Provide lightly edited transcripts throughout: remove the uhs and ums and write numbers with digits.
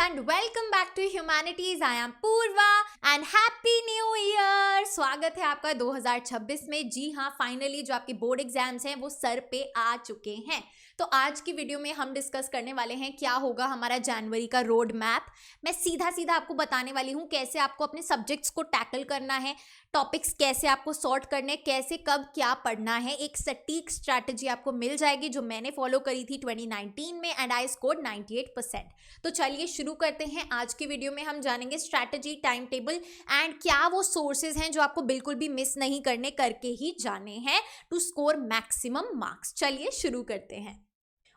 and welcome back to Humanities. I am Purva and Happy New Year. स्वागत है आपका 2026 में। जी हाँ, फाइनली जो आपके बोर्ड एग्जाम्स हैं वो सर पे आ चुके हैं। तो आज की वीडियो में हम डिस्कस करने वाले हैं क्या होगा हमारा जनवरी का रोड मैप। मैं सीधा सीधा आपको बताने वाली हूँ कैसे आपको अपने सब्जेक्ट्स को टैकल करना है, टॉपिक्स कैसे आपको सॉर्ट करने, कैसे कब क्या पढ़ना है। एक सटीक स्ट्रैटेजी आपको मिल जाएगी जो मैंने फॉलो करी थी 2019 में एंड आई स्कोर्ड 98%। तो चलिए शुरू करते हैं। आज की वीडियो में हम जानेंगे स्ट्रैटेजी, टाइम टेबल एंड क्या वो सोर्सेज हैं जो आपको बिल्कुल भी मिस नहीं करने, करके ही जाने हैं टू स्कोर मैक्सिमम मार्क्स। चलिए शुरू करते हैं।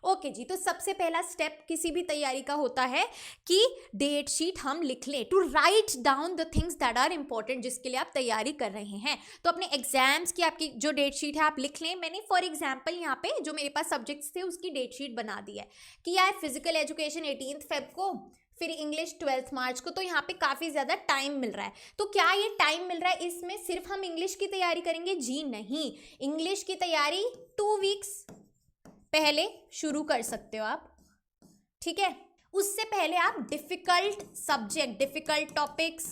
ओके जी, तो सबसे पहला स्टेप किसी भी तैयारी का होता है कि डेट शीट हम लिख लें, to write down the things that are important जिसके लिए आप तैयारी कर रहे हैं। तो अपने एग्जाम्स की आपकी जो डेट शीट है आप लिख लें। मैंने फॉर एग्जांपल यहाँ पे जो मेरे पास सब्जेक्ट्स थे उसकी डेट शीट बना दी है कि यार फिजिकल एजुकेशन 18 फेब को, फिर इंग्लिश 12 मार्च को। तो यहाँ पे काफ़ी ज़्यादा टाइम मिल रहा है। तो क्या ये टाइम मिल रहा है इसमें सिर्फ हम इंग्लिश की तैयारी करेंगे? जी नहीं, इंग्लिश की तैयारी 2 वीक्स पहले शुरू कर सकते हो आप, ठीक है। उससे पहले आप difficult subject, difficult topics,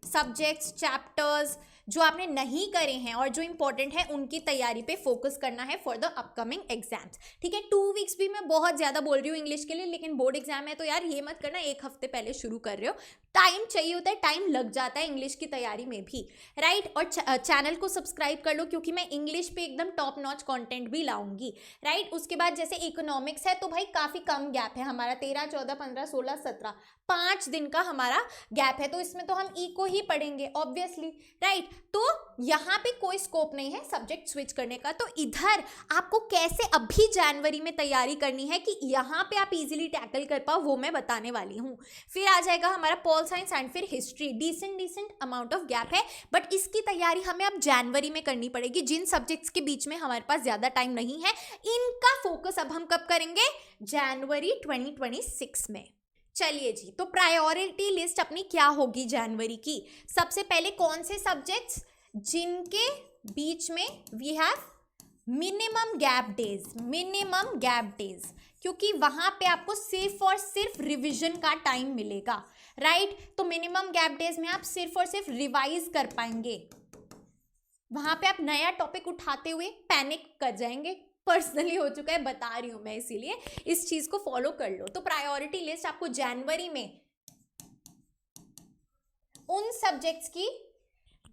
subjects, chapters जो आपने नहीं करे हैं और जो इंपॉर्टेंट है उनकी तैयारी पे फोकस करना है फॉर द अपकमिंग एग्जाम्स, ठीक है। 2 वीक्स भी मैं बहुत ज़्यादा बोल रही हूँ इंग्लिश के लिए, लेकिन बोर्ड एग्जाम है तो यार ये मत करना 1 हफ्ते पहले शुरू कर रहे हो। टाइम चाहिए होता है, टाइम लग जाता है इंग्लिश की तैयारी में भी, राइट। और चैनल को सब्सक्राइब कर लो क्योंकि मैं इंग्लिश पे एकदम टॉप नॉच कंटेंट भी लाऊंगी, राइट। उसके बाद जैसे इकोनॉमिक्स है तो भाई काफ़ी कम गैप है हमारा, 13, 14, 15, 16, 17, 5 दिन का हमारा गैप है। तो इसमें तो हम इको ही पढ़ेंगे ऑब्वियसली, राइट। तो यहाँ पे कोई स्कोप नहीं है सब्जेक्ट स्विच करने का। तो इधर आपको कैसे अभी जनवरी में तैयारी करनी है कि यहाँ पे आप इजीली टैकल कर पाओ वो मैं बताने वाली हूँ। फिर आ जाएगा हमारा पॉल साइंस एंड फिर history. Decent amount of gap है बट इसकी तैयारी हमें अब जनवरी में करनी पड़ेगी। जिन सब्जेक्ट्स के बीच में हमारे पास ज़्यादा टाइम नहीं है इनका फोकस अब हम कब करेंगे? जनवरी 2026 में। चलिए जी, तो प्रायोरिटी लिस्ट अपनी क्या होगी जनवरी की? सबसे पहले कौन से सब्जेक्ट्स जिनके बीच में we have minimum gap days, क्योंकि वहां पे आपको सिर्फ और सिर्फ रिवीजन का टाइम मिलेगा, राइट। तो मिनिमम गैप डेज में आप सिर्फ और सिर्फ रिवाइज कर पाएंगे। वहां पे आप नया टॉपिक उठाते हुए पैनिक कर जाएंगे। पर्सनली हो चुका है, बता रही हूं मैं, इसीलिए इस चीज को फॉलो कर लो। तो प्रायोरिटी लिस्ट आपको जनवरी में उन सब्जेक्ट्स की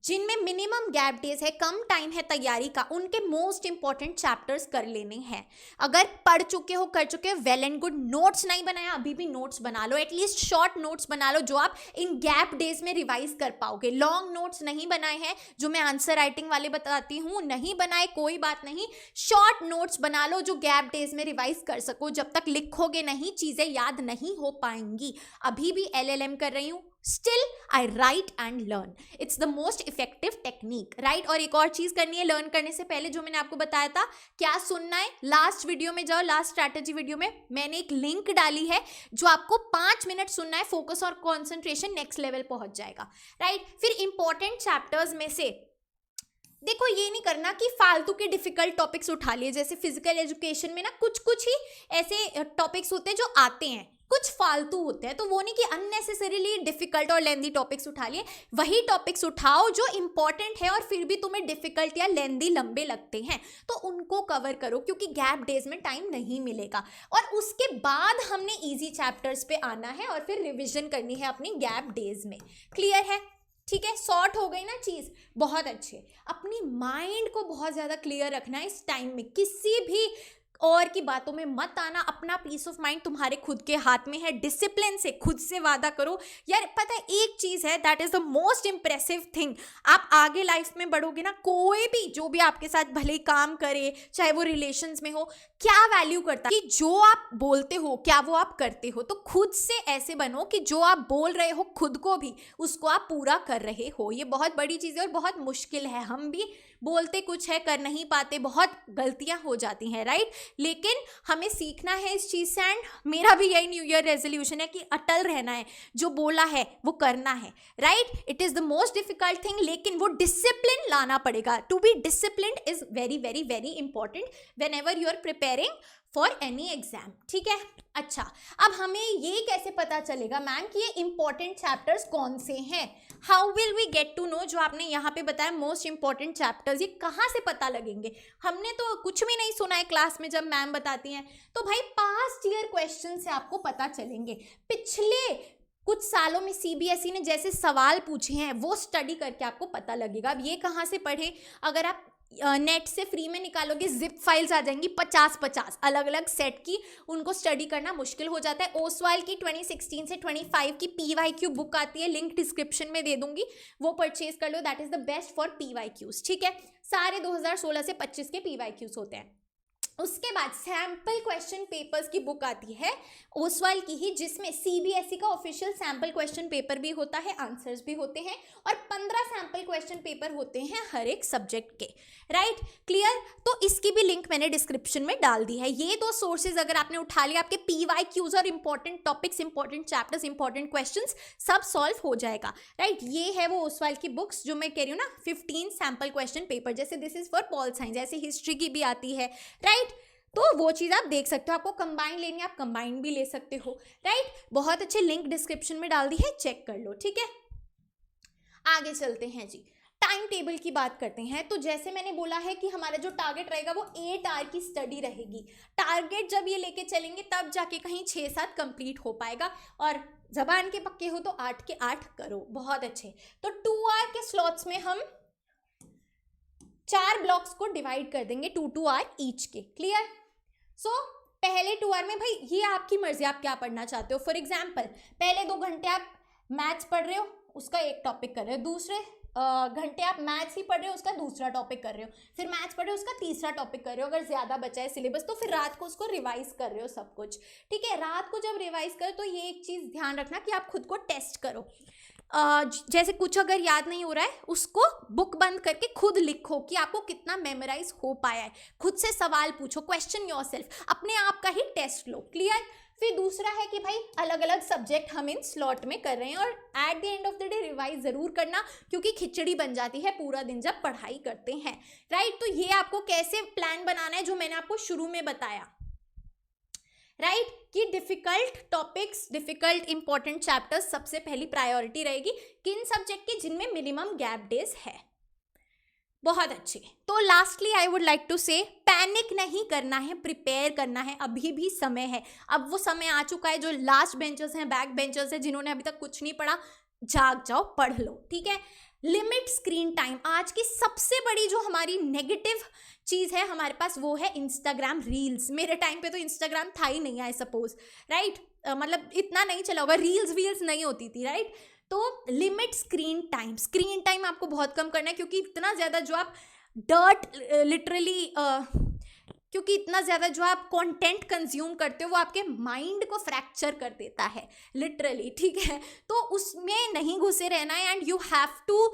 जिनमें मिनिमम गैप डेज है, कम टाइम है तैयारी का, उनके मोस्ट इंपॉर्टेंट चैप्टर्स कर लेने हैं। अगर पढ़ चुके हो, कर चुके हो, वेल एंड गुड। नोट्स नहीं बनाया अभी भी नोट्स बना लो, एटलीस्ट शॉर्ट नोट्स बना लो जो आप इन गैप डेज में रिवाइज कर पाओगे। लॉन्ग नोट्स नहीं बनाए हैं जो मैं आंसर राइटिंग वाले बताती हूँ, नहीं बनाए कोई बात नहीं, शॉर्ट नोट्स बना लो जो गैप डेज में रिवाइज कर सको। जब तक लिखोगे नहीं चीजें याद नहीं हो पाएंगी। अभी भी LLM कर रही हूँ, still I right and learn, it's the most effective technique, right. और एक और चीज करनी है लर्न करने से पहले जो मैंने आपको बताया था, क्या सुनना है? लास्ट वीडियो में जाओ, लास्ट स्ट्रैटेजी वीडियो में मैंने एक लिंक डाली है जो आपको 5 मिनट सुनना है, फोकस और कॉन्सेंट्रेशन नेक्स्ट लेवल पहुंच जाएगा, राइट। फिर इंपॉर्टेंट चैप्टर्स में से देखो, ये नहीं करना कि फालतू के डिफिकल्ट टॉपिक्स उठा लिए। जैसे फिजिकल एजुकेशन में ना कुछ ही ऐसे टॉपिक्स होते हैं जो आते हैं, कुछ फालतू होते हैं, तो वो नहीं कि अननेसेसरीली डिफिकल्ट और लेंदी टॉपिक्स उठा लिए। वही टॉपिक्स उठाओ जो इंपॉर्टेंट है और फिर भी तुम्हें डिफिकल्ट या लेंदी लंबे लगते हैं तो उनको कवर करो, क्योंकि गैप डेज में टाइम नहीं मिलेगा। और उसके बाद हमने इजी चैप्टर्स पे आना है और फिर रिविजन करनी है अपनी गैप डेज में। क्लियर है? ठीक है, सॉर्ट हो गई ना चीज, बहुत अच्छे। अपनी माइंड को बहुत ज्यादा क्लियर रखना है इस टाइम में, किसी भी और की बातों में मत आना। अपना पीस ऑफ माइंड तुम्हारे खुद के हाथ में है। डिसिप्लिन से खुद से वादा करो। यार पता है एक चीज है, that is the most impressive thing. आप आगे लाइफ में बढ़ोगे ना, कोई भी जो भी आपके साथ भले ही काम करे, चाहे वो रिलेशंस में हो, क्या वैल्यू करता है कि जो आप बोलते हो क्या वो आप करते हो। तो खुद से ऐसे बनो कि जो आप बोल रहे हो खुद को भी उसको आप पूरा कर रहे हो। ये बहुत बड़ी चीज है और बहुत मुश्किल है। हम भी बोलते कुछ है, कर नहीं पाते, बहुत गलतियां हो जाती हैं, राइट। लेकिन हमें सीखना है इस चीज से एंड मेरा भी यही न्यू ईयर रेजोल्यूशन है कि अटल रहना है, जो बोला है वो करना है, right. It is the most difficult thing, लेकिन वो डिसिप्लिन लाना पड़ेगा। To be disciplined is very very very important whenever you are preparing preparing for any exam, ठीक है। अच्छा, अब हमें ये कैसे पता चलेगा मैम कि ये इंपॉर्टेंट चैप्टर्स कौन से हैं? How will we get to know? जो आपने यहाँ पे बताया मोस्ट इंपॉर्टेंट चैप्टर्स, ये कहाँ से पता लगेंगे? हमने तो कुछ भी नहीं सुना है क्लास में जब मैम बताती हैं। तो भाई पास्ट ईयर क्वेश्चन से आपको पता चलेंगे। पिछले कुछ सालों में सीबीएसई ने जैसे सवाल पूछे हैं वो स्टडी करके आपको पता लगेगा। अब ये कहाँ से पढ़े? अगर आप नेट से फ्री में निकालोगे, जिप फाइल्स आ जाएंगी 50-50 अलग अलग सेट की, उनको स्टडी करना मुश्किल हो जाता है। ओसवाल की 2016 से 25 की पीवाईक्यू बुक आती है, लिंक डिस्क्रिप्शन में दे दूंगी, वो परचेज कर लो। That is the best for PYQs, ठीक है। सारे 2016 से 25 के पीवाईक्यूज होते हैं। उसके बाद सैम्पल क्वेश्चन पेपर्स की बुक आती है ओसवाल की ही, जिसमें सीबीएसई का ऑफिशियल सैम्पल क्वेश्चन पेपर भी होता है, आंसर्स भी होते हैं, और 15 सैम्पल क्वेश्चन पेपर होते हैं हर एक सब्जेक्ट के, राइट, क्लियर। तो इसकी भी लिंक मैंने डिस्क्रिप्शन में डाल दी है। ये दो सोर्सेज अगर आपने उठा लिया, आपके पीवाईक्यूज और important topics, important chapters, important questions सब सॉल्व हो जाएगा, राइट। ये है वो ओसवाल की बुक्स जो मैं कह रही हूँ ना, 15 सैम्पल क्वेश्चन पेपर, जैसे this is for pol science, ऐसे हिस्ट्री की भी आती है, राइट। तो वो चीज़ आप देख सकते हो। आपको कंबाइन लेनी है, आप कंबाइन भी ले सकते हो, राइट। बहुत अच्छे लिंक डिस्क्रिप्शन में डाल दी है, चेक कर लो, ठीक है। आगे चलते हैं जी, टाइम टेबल की बात करते हैं। तो जैसे मैंने बोला है कि हमारा जो टारगेट रहेगा वो 8 आवर की स्टडी रहेगी। टारगेट जब ये लेके चलेंगे तब जाके कहीं 6-7 कंप्लीट हो पाएगा। और जबान के पक्के हो तो 8 के 8 करो, बहुत अच्छे। तो 2 आवर के स्लॉट्स में हम 4 ब्लॉक्स को डिवाइड कर देंगे, 2-2 आवर ईच के, क्लियर। सो पहले 2 आवर में भाई ये आपकी मर्जी, आप क्या पढ़ना चाहते हो। फॉर एग्जाम्पल पहले 2 घंटे आप मैथ्स पढ़ रहे हो, उसका एक टॉपिक कर रहे हो, दूसरे घंटे आप मैथ्स ही पढ़ रहे हो, उसका दूसरा टॉपिक कर रहे हो, फिर मैथ्स पढ़ रहे हो, उसका तीसरा टॉपिक कर रहे हो। अगर ज़्यादा बचा है सिलेबस तो फिर रात को उसको रिवाइज कर रहे हो सब कुछ, ठीक है। रात को जब रिवाइज करो तो ये एक चीज़ ध्यान रखना कि आप खुद को टेस्ट करो। जैसे कुछ अगर याद नहीं हो रहा है, उसको बुक बंद करके खुद लिखो कि आपको कितना मेमोराइज हो पाया है। खुद से सवाल पूछो, क्वेश्चन योरसेल्फ, अपने आप का ही टेस्ट लो, क्लियर। फिर दूसरा है कि भाई अलग अलग सब्जेक्ट हम इन स्लॉट में कर रहे हैं, और at the end of the day revise जरूर करना, क्योंकि खिचड़ी बन जाती है पूरा दिन जब पढ़ाई करते हैं, राइट। तो ये आपको कैसे प्लान बनाना है, जो मैंने आपको शुरू में बताया, राइट, कि difficult topics, difficult important chapters सबसे पहली प्रायोरिटी रहेगी किन सब्जेक्ट की, जिनमें मिनिमम गैप डेज है। बहुत अच्छे। तो lastly I would like to say, panic नहीं करना है, प्रिपेयर करना है, अभी भी समय है। अब वो समय आ चुका है, जो लास्ट बेंचर्स हैं, बैक बेंचर्स हैं, जिन्होंने अभी तक कुछ नहीं पढ़ा, जाग जाओ, पढ़ लो, ठीक है। लिमिट स्क्रीन टाइम, आज की सबसे बड़ी जो हमारी नेगेटिव चीज़ है हमारे पास, वो है इंस्टाग्राम रील्स। मेरे टाइम पे तो इंस्टाग्राम था ही नहीं, आई सपोज, राइट। मतलब इतना नहीं चला होगा, रील्स वील्स नहीं होती थी, राइट। तो लिमिट स्क्रीन टाइम आपको बहुत कम करना है, क्योंकि इतना ज़्यादा जो आप लिटरली क्योंकि इतना ज़्यादा जो आप कंटेंट कंज्यूम करते हो वो आपके माइंड को फ्रैक्चर कर देता है लिटरली, ठीक है। तो उसमें नहीं घुसे रहना है, and you have to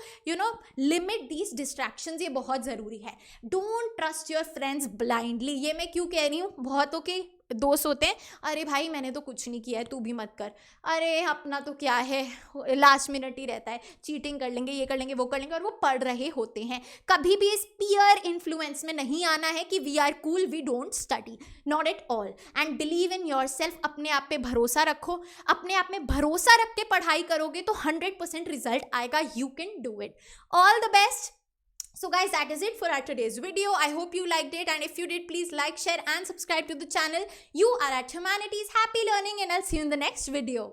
limit these distractions, ये बहुत ज़रूरी है। Don't trust your friends blindly. ये मैं क्यों कह रही हूँ, बहुतों के दोस्त होते हैं, अरे भाई मैंने तो कुछ नहीं किया है, तू भी मत कर, अरे अपना तो क्या है, लास्ट मिनट ही रहता है, चीटिंग कर लेंगे, ये कर लेंगे, वो कर लेंगे, और वो पढ़ रहे होते हैं। कभी भी इस पीयर इन्फ्लुएंस में नहीं आना है कि we are cool, we don't study, not at all. And believe in yourself, अपने आप पे भरोसा रखो। अपने आप में भरोसा रख के पढ़ाई करोगे तो 100% रिजल्ट आएगा। You can do it. All the best. So guys, that is it for our today's video. I hope you liked it, and if you did, please like, share and subscribe to the channel. You are at Humanities. Happy learning, and I'll see you in the next video.